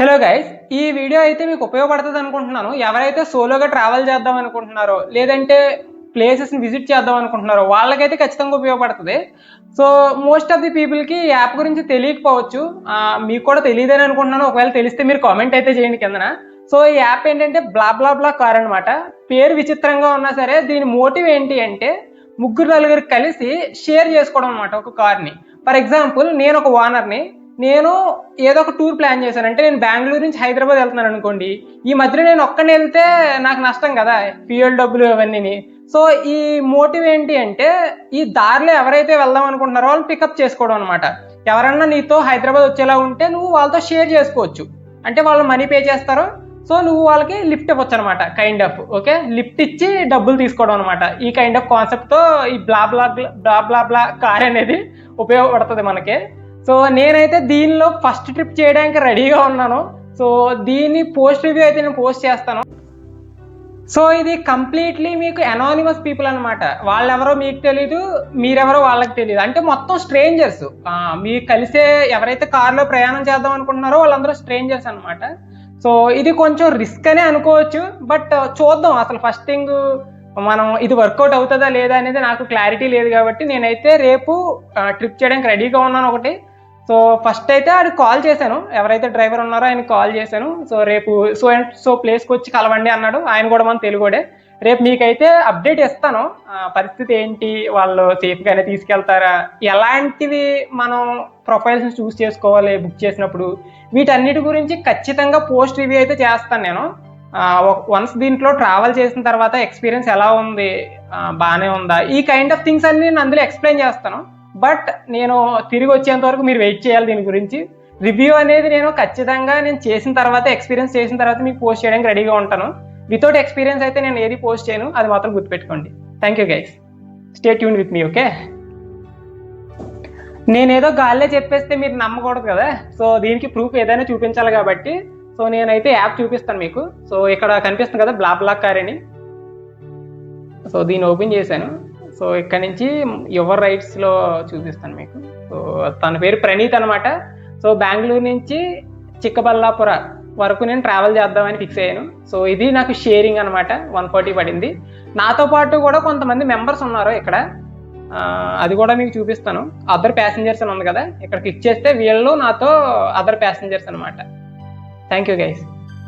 Hello guys, ఈ video అయితే మీకు ఉపయోగపడుతుంది అనుకుంటున్నాను. ఎవరైతే సోలోగా ట్రావెల్ చేద్దాం అనుకుంటున్నారో లేదంటే ప్లేసెస్ని విజిట్ చేద్దాం అనుకుంటున్నారో వాళ్ళకైతే ఖచ్చితంగా ఉపయోగపడుతుంది. సో మోస్ట్ ఆఫ్ ది పీపుల్కి ఈ యాప్ గురించి తెలియకపోవచ్చు. మీకు కూడా తెలియదని అనుకుంటున్నాను. ఒకవేళ తెలిస్తే మీరు కామెంట్ అయితే చేయండి కిందన. సో ఈ యాప్ ఏంటంటే బ్లా బ్లా బ్లా కార్ అనమాట. పేరు విచిత్రంగా ఉన్నా సరే దీని మోటివ్ ఏంటి అంటే ముగ్గురు నలుగురు కలిసి షేర్ చేసుకోవడం అనమాట ఒక కార్ని. ఫర్ ఎగ్జాంపుల్ నేను ఒక ఓనర్ని, నేను ఏదో ఒక టూర్ ప్లాన్ చేశాను. అంటే నేను బెంగళూరు నుంచి హైదరాబాద్ వెళ్తున్నాను అనుకోండి. ఈ మధ్యలో నేను ఒక్కడిని వెళ్తే నాకు నష్టం కదా, ఫ్యూయల్ డబ్బులు అవన్నీ. సో ఈ మోటివ్ ఏంటి అంటే ఈ దారిలో ఎవరైతే వెళ్దాం అనుకుంటున్నారో వాళ్ళు పికప్ చేసుకోవడం అనమాట. ఎవరన్నా నీతో హైదరాబాద్ వచ్చేలా ఉంటే నువ్వు వాళ్ళతో షేర్ చేసుకోవచ్చు. అంటే వాళ్ళు మనీ పే చేస్తారు, సో నువ్వు వాళ్ళకి లిఫ్ట్ ఇవ్వచ్చు అనమాట. కైండ్ ఆఫ్ ఓకే, లిఫ్ట్ ఇచ్చి డబ్బులు తీసుకోవడం అనమాట. ఈ కైండ్ ఆఫ్ కాన్సెప్ట్తో ఈ బ్లా బ్లా బ్లా బ్లా బ్లా కార్ అనేది ఉపయోగపడుతుంది మనకి. సో నేనైతే దీనిలో ఫస్ట్ ట్రిప్ చేయడానికి రెడీగా ఉన్నాను. సో దీని పోస్ట్ రివ్యూ అయితే నేను పోస్ట్ చేస్తాను. సో ఇది కంప్లీట్లీ మీకు అనానిమస్ పీపుల్ అనమాట. వాళ్ళెవరో మీకు తెలీదు, మీరెవరో వాళ్ళకి తెలియదు. అంటే మొత్తం స్ట్రేంజర్స్. మీరు కలిసే ఎవరైతే కార్లో ప్రయాణం చేద్దాం అనుకుంటున్నారో వాళ్ళందరూ స్ట్రేంజర్స్ అనమాట. సో ఇది కొంచెం రిస్క్ అనే అనుకోవచ్చు, బట్ చూద్దాం. అసలు ఫస్ట్ థింగ్ మనం ఇది వర్కౌట్ అవుతుందా లేదా అనేది నాకు క్లారిటీ లేదు కాబట్టి నేనైతే రేపు ట్రిప్ చేయడానికి రెడీగా ఉన్నాను ఒకటి. సో ఫస్ట్ అయితే ఆడికి కాల్ చేశాను, ఎవరైతే డ్రైవర్ ఉన్నారో ఆయనకి కాల్ చేశాను. సో రేపు సో ప్లేస్కి వచ్చి కలవండి అన్నాడు. ఆయన కూడా మన తెలుగుడే. రేపు మీకైతే అప్డేట్ ఇస్తాను, పరిస్థితి ఏంటి, వాళ్ళు సేఫ్గానే తీసుకెళ్తారా, ఎలాంటివి మనం ప్రొఫైల్స్ని చూస్ చేసుకోవాలి బుక్ చేసినప్పుడు, వీటన్నిటి గురించి ఖచ్చితంగా పోస్ట్ రివ్యూ అయితే చేస్తాను నేను. వన్స్ దీంట్లో ట్రావెల్ చేసిన తర్వాత ఎక్స్పీరియన్స్ ఎలా ఉంది, బాగానే ఉందా, ఈ కైండ్ ఆఫ్ థింగ్స్ అన్ని నేను అందులో ఎక్స్ప్లెయిన్ చేస్తాను. బట్ నేను తిరిగి వచ్చేంత వరకు మీరు వెయిట్ చేయాలి. దీని గురించి రివ్యూ అనేది నేను ఖచ్చితంగా నేను చేసిన తర్వాత, ఎక్స్పీరియన్స్ చేసిన తర్వాత మీకు పోస్ట్ చేయడానికి రెడీగా ఉంటాను. వితౌట్ ఎక్స్పీరియన్స్ అయితే నేను ఏది పోస్ట్ చేయను, అది మాత్రం గుర్తుపెట్టుకోండి. Thank you guys, stay tune with me. Okay, నేనేదో గాల్లో చెప్పేస్తే మీరు నమ్మకూడదు కదా. సో దీనికి ప్రూఫ్ ఏదైనా చూపించాలి కాబట్టి సో నేనైతే యాప్ చూపిస్తాను మీకు. సో ఇక్కడ కనిపిస్తుంది కదా బ్లా బ్లా కార్ అని. సో దీన్ని ఓపెన్ చేశాను. సో ఇక్కడ నుంచి యువర్ రైట్స్లో చూపిస్తాను మీకు. సో తన పేరు ప్రణీత్ అనమాట. సో బెంగళూరు నుంచి చిక్కబల్లాపుర వరకు నేను ట్రావెల్ చేద్దామని ఫిక్స్ అయ్యాను. సో ఇది నాకు షేరింగ్ అనమాట. 140 పడింది. నాతో పాటు కూడా కొంతమంది మెంబర్స్ ఉన్నారు ఇక్కడ, అది కూడా మీకు చూపిస్తాను. అదర్ ప్యాసింజర్స్ అని ఉంది కదా, ఇక్కడ క్లిక్ చేస్తే వీళ్ళు నాతో అదర్ ప్యాసింజర్స్ అనమాట. Thank you guys.